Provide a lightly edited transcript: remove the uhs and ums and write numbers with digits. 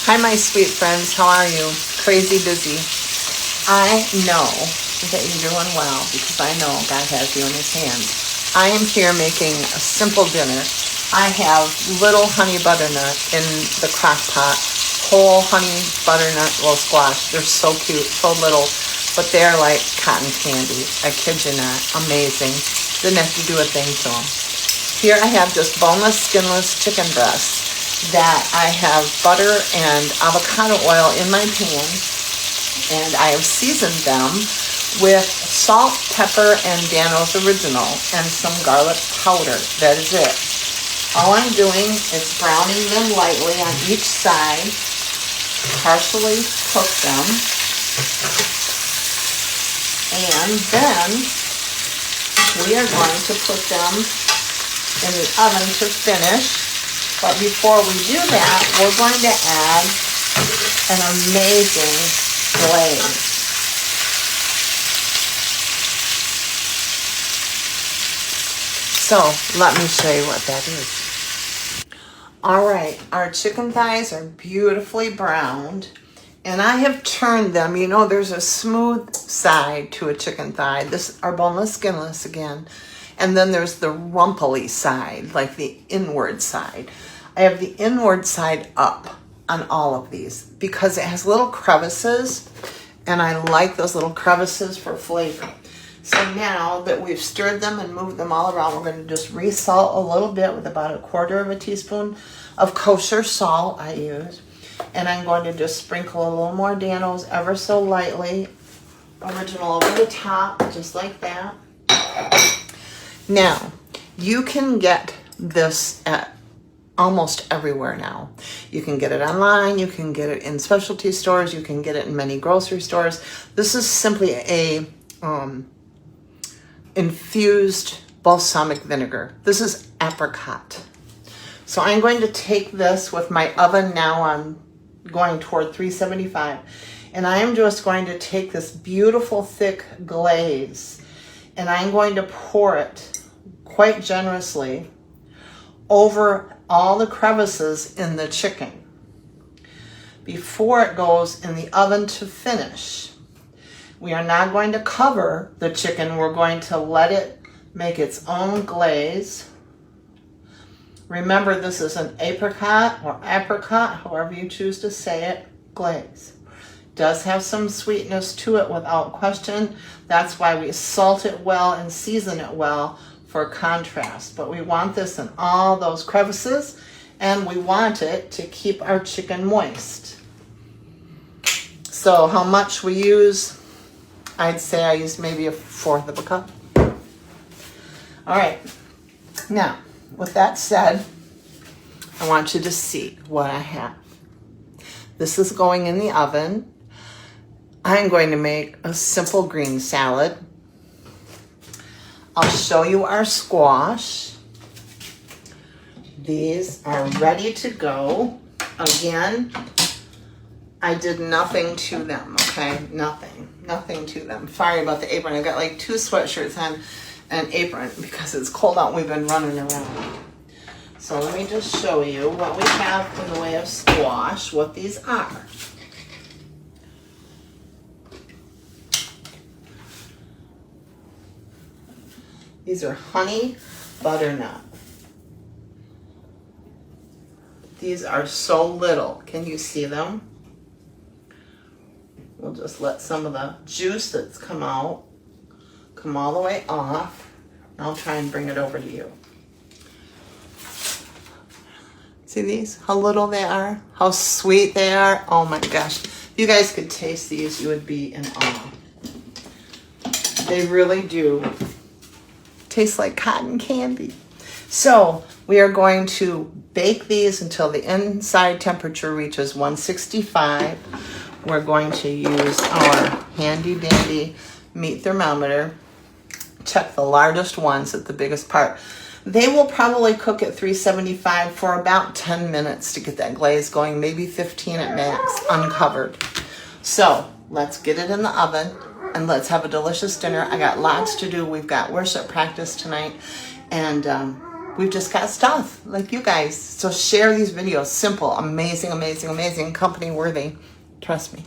Hi, my sweet friends. How are you? Crazy busy. I know that you're doing well because I know God has you in his hands. I am here making a simple dinner. I have little honey butternut in the crock pot. Whole honey butternut little squash. They're so cute, so little, but they're like cotton candy. I kid you not. Amazing. Didn't have to do a thing to them. Here I have just boneless, skinless chicken breasts that I have butter and avocado oil in my pan, and I have seasoned them with salt, pepper, and Dano's Original, and some garlic powder. That is it. All I'm doing is browning them lightly on each side, partially cook them, and then we are going to put them in the oven to finish. But before we do that, we're going to add an amazing glaze. So let me show you what that is. All right, our chicken thighs are beautifully browned, and I have turned them. You know, there's a smooth side to a chicken thigh. This are boneless, skinless again. And then there's the rumply side, like the inward side. I have the inward side up on all of these because it has little crevices, and I like those little crevices for flavor. So now that we've stirred them and moved them all around, we're going to just resalt a little bit with about 1/4 teaspoon of kosher salt I use. And I'm going to just sprinkle a little more Dano's ever so lightly, original over the top, just like that. Now, you can get this at almost everywhere now. You can get it online, you can get it in specialty stores, you can get it in many grocery stores. This is simply a infused balsamic vinegar. This is apricot. So I'm going to take this with my oven now. I'm going toward 375. And I am just going to take this beautiful thick glaze, and I'm going to pour it quite generously over all the crevices in the chicken before it goes in the oven to finish. We are not going to cover the chicken. We're going to let it make its own glaze. Remember, this is an apricot or apricot, however you choose to say it, glaze. Does have some sweetness to it without question. That's why we salt it well and season it well for contrast. But we want this in all those crevices, and we want it to keep our chicken moist. So how much we use, I'd say I use maybe 1/4 cup. All right, now with that said, I want you to see what I have. This is going in the oven. I'm going to make a simple green salad. I'll show you our squash. These are ready to go. Again, I did nothing to them, okay? Nothing to them. Sorry about the apron. I've got like 2 sweatshirts on and an apron because it's cold out and we've been running around. So let me just show you what we have in the way of squash, what these are. These are honey butternut. These are so little. Can you see them? We'll just let some of the juice that's come out come all the way off. I'll try and bring it over to you. See these? How little they are? How sweet they are? Oh my gosh. If you guys could taste these, you would be in awe. They really do taste like cotton candy. So we are going to bake these until the inside temperature reaches 165. We're going to use our handy dandy meat thermometer. Check the largest ones at the biggest part. They will probably cook at 375 for about 10 minutes to get that glaze going, maybe 15 at max, uncovered. So let's get it in the oven and let's have a delicious dinner. I got lots to do. We've got worship practice tonight, and we've just got stuff like you guys. So share these videos. Simple, amazing, amazing, amazing, company worthy. Trust me.